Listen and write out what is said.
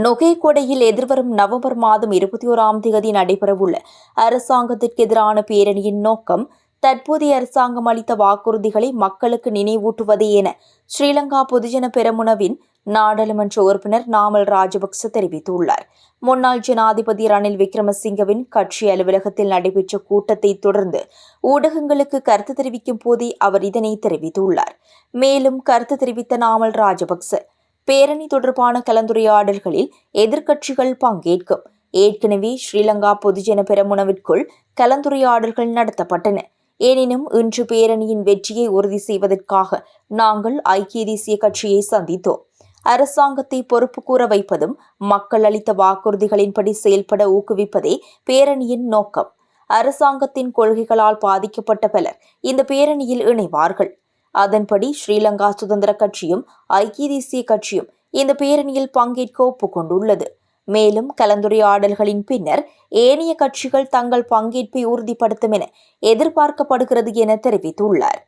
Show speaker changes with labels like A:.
A: நுகேகொடையில் எதிர்வரும் நவம்பர் மாதம் 21ஆம் தேதி நடைபெறவுள்ள அரசாங்கத்திற்கு எதிரான பேரணியின் நோக்கம் தற்போதைய அரசாங்கம் அளித்த வாக்குறுதிகளை மக்களுக்கு நினைவூட்டுவதே என ஸ்ரீலங்கா பொதுஜன பெரமுனவின் நாடாளுமன்ற உறுப்பினர் நாமல் ராஜபக்ச தெரிவித்துள்ளார். முன்னாள் ஜனாதிபதி ரணில் விக்ரமசிங்கவின் கட்சி அலுவலகத்தில் நடைபெற்ற கூட்டத்தை தொடர்ந்து ஊடகங்களுக்கு கருத்து தெரிவிக்கும் போதே அவர் இதனை தெரிவித்துள்ளார். மேலும் கருத்து தெரிவித்த நாமல் ராஜபக்ச, பேரணி தொடர்பான கலந்துரையாடல்களில் எதிர்க்கட்சிகள் பங்கேற்கும். ஏற்கனவே ஸ்ரீலங்கா பொதுஜன பெரமுனவிற்குள் கலந்துரையாடல்கள் நடத்தப்பட்டன. எனினும் இன்று பேரணியின் வெற்றியை உறுதி செய்வதற்காக நாங்கள் ஐக்கிய தேசிய கட்சியை சந்தித்தோம். அரசாங்கத்தை பொறுப்பு கூற வைப்பதும் மக்கள் அளித்த வாக்குறுதிகளின்படி செயல்பட ஊக்குவிப்பதே பேரணியின் நோக்கம். அரசாங்கத்தின் கொள்கைகளால் பாதிக்கப்பட்ட பலர் இந்த பேரணியில் இணைவார்கள். அதன்படி ஸ்ரீலங்கா சுதந்திர கட்சியும் ஐக்கிய தேசிய கட்சியும் இந்த பேரணியில் பங்கேற்க ஒப்புக்கொண்டுள்ளது. மேலும் கலந்துரையாடல்களின் பின்னர் ஏனைய கட்சிகள் தங்கள் பங்கேற்பை உறுதிப்படுத்தும் என எதிர்பார்க்கப்படுகிறது என தெரிவித்துள்ளார்.